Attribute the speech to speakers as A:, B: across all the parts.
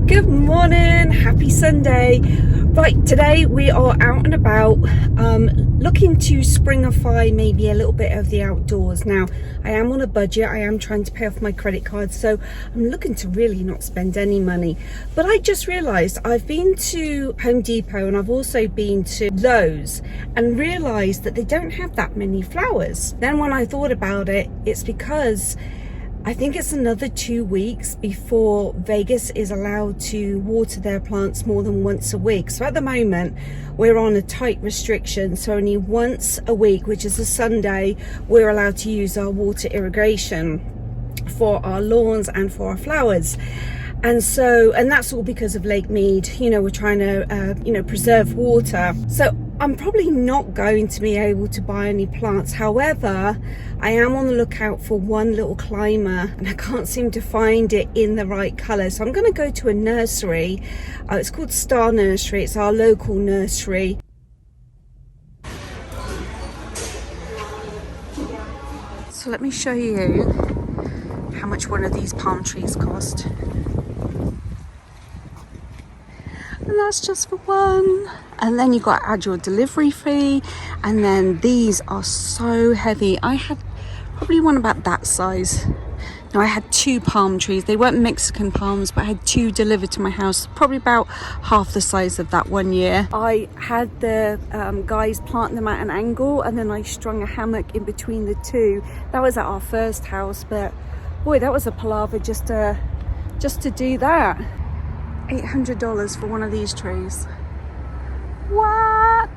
A: Good morning, happy Sunday. Right, today we are out and about looking to springify maybe a little bit of the outdoors. Now, I am on a budget, I am trying to pay off my credit card, so I'm looking to really not spend any money. But I just realised I've been to Home Depot and I've also been to Lowe's and realised that they don't have that many flowers. Then when I thought about it, it's because I think it's another 2 weeks before Vegas is allowed to water their plants more than once a week. So at the moment, we're on a tight restriction. So only once a week, which is a Sunday, we're allowed to use our water irrigation for our lawns and for our flowers. And that's all because of Lake Mead. You know, we're trying to, preserve water. So I'm probably not going to be able to buy any plants. However, I am on the lookout for one little climber and I can't seem to find it in the right colour. So I'm going to go to a nursery. It's called Star Nursery. It's our local nursery. So let me show you how much one of these palm trees cost. And that's just for one. And then you got to add your delivery fee, and then these are so heavy. I had probably one about that size. Now I had 2 palm trees. They weren't Mexican palms, but I had 2 delivered to my house, probably about half the size of that one year. I had the guys plant them at an angle, and then I strung a hammock in between the 2. That was at our first house, but boy, that was a palaver just to do that. $800 for one of these trees. What?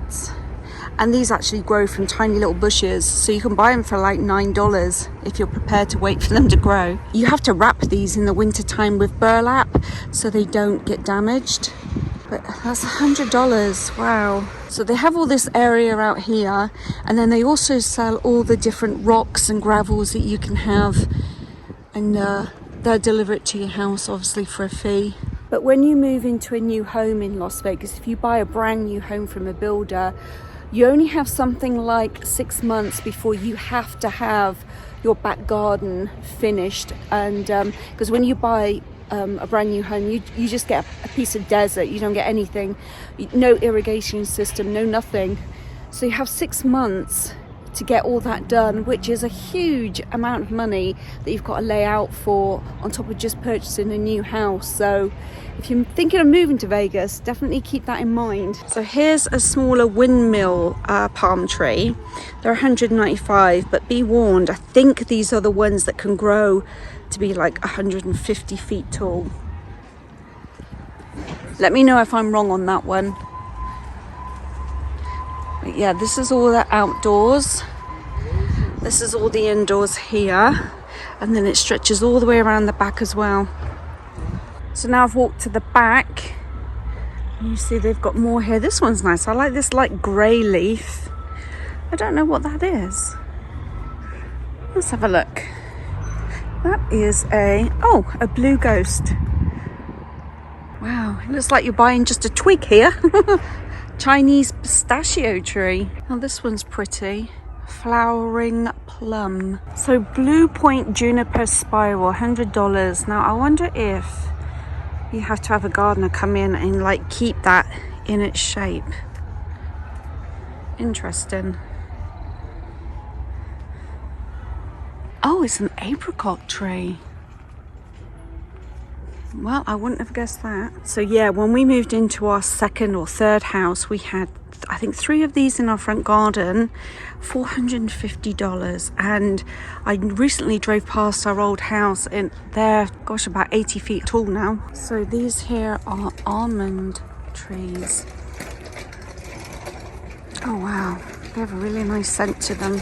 A: And these actually grow from tiny little bushes, so you can buy them for like $9 if you're prepared to wait for them to grow. You have to wrap these in the winter time with burlap so they don't get damaged. But that's $100. Wow. So they have all this area out here, and then they also sell all the different rocks and gravels that you can have, and they'll deliver it to your house, obviously for a fee. But when you move into a new home in Las Vegas, if you buy a brand new home from a builder, you only have something like 6 months before you have to have your back garden finished. And because when you buy a brand new home, you just get a piece of desert. You don't get anything, no irrigation system, no nothing. So you have 6 months to get all that done, which is a huge amount of money that you've got to lay out for, on top of just purchasing a new house. So if you're thinking of moving to Vegas, definitely keep that in mind. So here's a smaller windmill palm tree. They're $195, but be warned, I think these are the ones that can grow to be like 150 feet tall. Let me know if I'm wrong on that one. But yeah, this is all the outdoors. This is all the indoors here. And then it stretches all the way around the back as well. So now I've walked to the back. You see they've got more here. This one's nice. I like this light grey leaf. I don't know what that is. Let's have a look. That is a blue ghost. Wow, it looks like you're buying just a twig here. Chinese pistachio tree. Oh, this one's pretty. Flowering plum. So Blue Point Juniper Spiral, $100. Now I wonder if you have to have a gardener come in and like keep that in its shape. Interesting. Oh, it's an apricot tree. Well, I wouldn't have guessed that. So yeah, when we moved into our second or third house, we had, I think, 3 of these in our front garden, $450. And I recently drove past our old house and they're, gosh, about 80 feet tall now. So these here are almond trees. Oh wow, they have a really nice scent to them.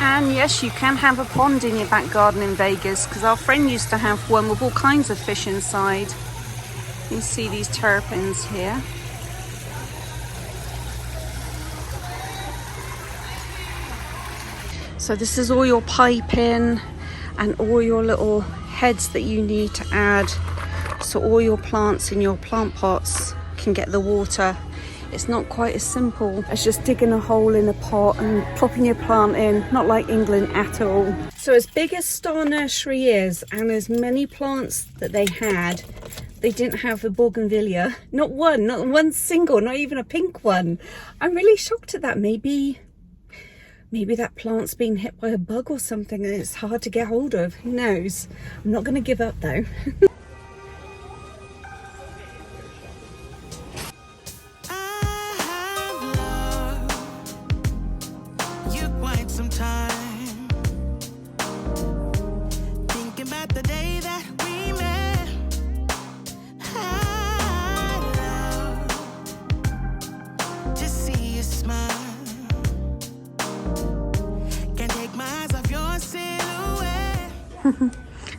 A: And yes, you can have a pond in your back garden in Vegas, because our friend used to have one with all kinds of fish inside. You can see these terrapins here. So this is all your piping and all your little heads that you need to add, so all your plants in your plant pots can get the water It's not quite as simple as just digging a hole in a pot and plopping your plant in, not like England at all. So as big as Star Nursery is, and as many plants that they had, they didn't have a bougainvillea. Not one single, not even a pink one. I'm really shocked at that. Maybe that plant's been hit by a bug or something and it's hard to get hold of. Who knows? I'm not going to give up though.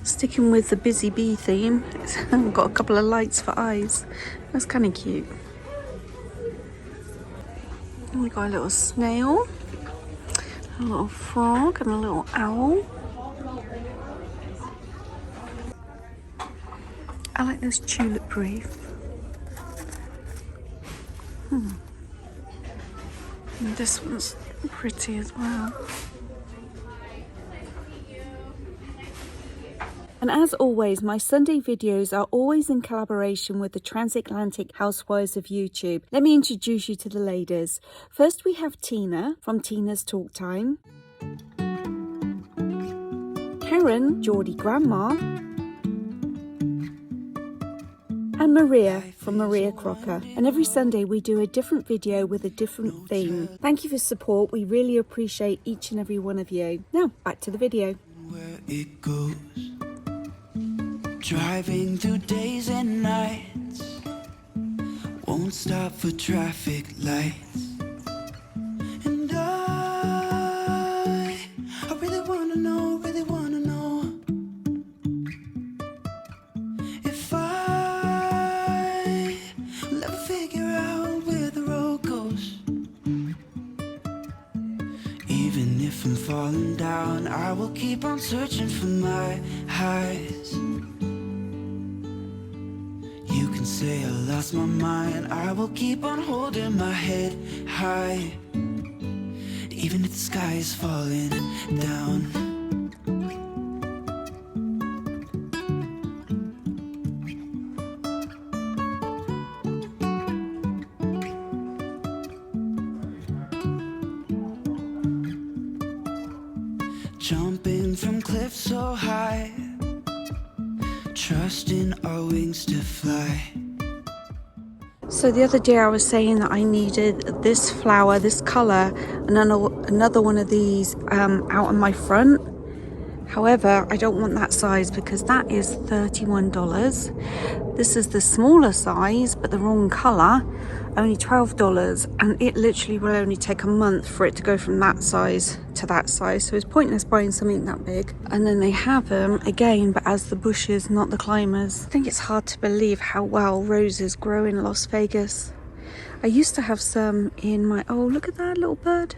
A: Sticking with the busy bee theme, it's got a couple of lights for eyes. That's kind of cute. And we got a little snail, a little frog, and a little owl. I like this tulip wreath. And this one's pretty as well. And as always, my Sunday videos are always in collaboration with the Transatlantic Housewives of YouTube. Let me introduce you to the ladies. First we have Tina from Tina's Talk Time, Karen, Geordie Grandma, and Maria from Maria Crocker. And every Sunday we do a different video with a different theme. Thank you for support. We really appreciate each and every one of you. Now, back to the video.
B: Where it goes. Driving through days and nights, won't stop for traffic lights. And I really wanna know if I will ever figure out where the road goes. Even if I'm falling down, I will keep on searching for my highs. Say I lost my mind, I will keep on holding my head high, even if the sky is falling down. Jumping from cliffs so high, trusting our wings to fly.
A: So the other day I was saying that I needed this flower, this colour, and another one of these out on my front. However, I don't want that size because that is $31. This is the smaller size, but the wrong colour, only $12. And it literally will only take a month for it to go from that size to that size. So it's pointless buying something that big. And then they have them again, but as the bushes, not the climbers. I think it's hard to believe how well roses grow in Las Vegas. I used to have some in my, oh, look at that little bird.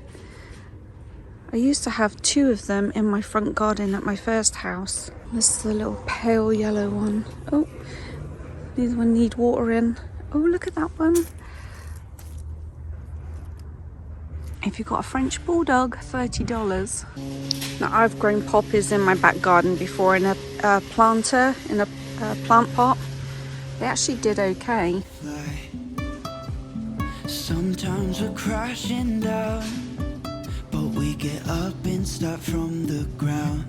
A: I used to have 2 of them in my front garden at my first house. This is the little pale yellow one. Oh, these one need watering. Oh, look at that one. If you've got a French bulldog, $30. Now, I've grown poppies in my back garden before in a planter, in a plant pot. They actually did okay.
B: Sometimes we're crashing down, but we get up and start from the ground.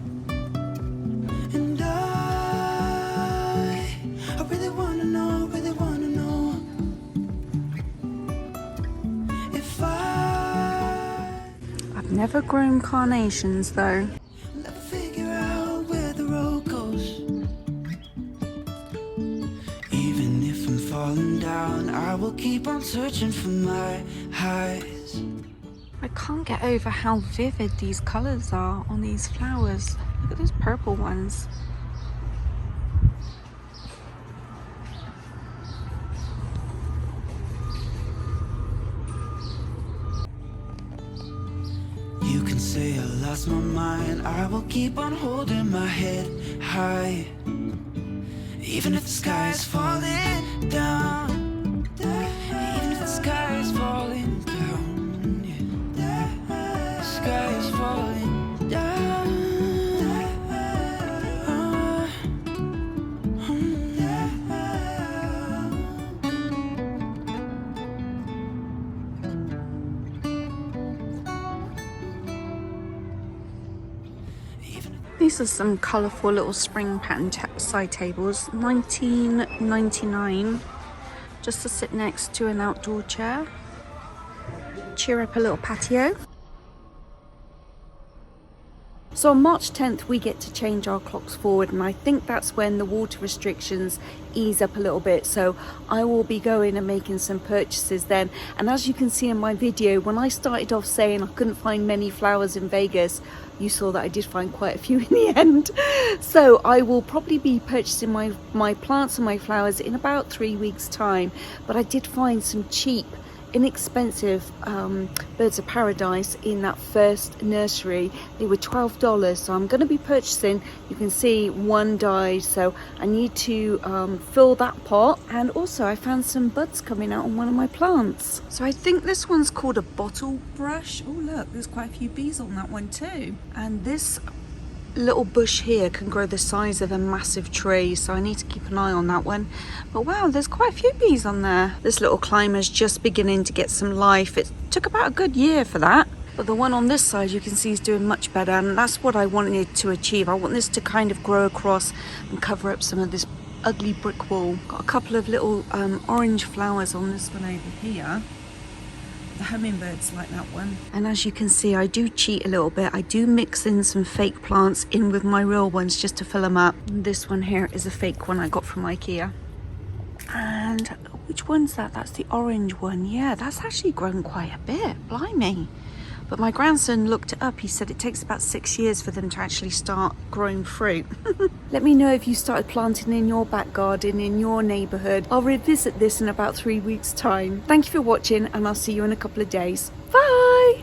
B: And I really wanna know if
A: I've never grown carnations though.
B: I'll figure out where the road goes. Even if I'm falling down, I will keep on searching for my highs.
A: I can't get over how vivid these colours are on these flowers. Look at those purple ones.
B: You can say I lost my mind, I will keep on holding my head high, even if the sky is falling down, even if the sky is falling
A: These are some colourful little spring pattern side tables, $19.99, just to sit next to an outdoor chair. Cheer up a little patio. So on March 10th we get to change our clocks forward, and I think that's when the water restrictions ease up a little bit, so I will be going and making some purchases then. And as you can see in my video, when I started off saying I couldn't find many flowers in Vegas, you saw that I did find quite a few in the end. So I will probably be purchasing my plants and my flowers in about 3 weeks time. But I did find some cheap, inexpensive birds of paradise in that first nursery. They were $12, so I'm going to be purchasing. You can see one died, so I need to fill that pot. And also I found some buds coming out on one of my plants, so I think this one's called a bottle brush. Oh look, there's quite a few bees on that one too. And this little bush here can grow the size of a massive tree, so I need to keep an eye on that one. But wow, there's quite a few bees on there. This little climber's just beginning to get some life. It took about a good year for that, but the one on this side you can see is doing much better, and that's what I wanted to achieve. I want this to kind of grow across and cover up some of this ugly brick wall. Got a couple of little orange flowers on this one over here. The hummingbirds like that one. And as you can see, I do cheat a little bit. I do mix in some fake plants in with my real ones just to fill them up. And this one here is a fake one I got from IKEA. And which one's that? That's the orange one. Yeah, that's actually grown quite a bit. Blimey. But my grandson looked it up. He said it takes about 6 years for them to actually start growing fruit. Let me know if you started planting in your back garden, in your neighbourhood. I'll revisit this in about 3 weeks' time. Thank you for watching, and I'll see you in a couple of days. Bye!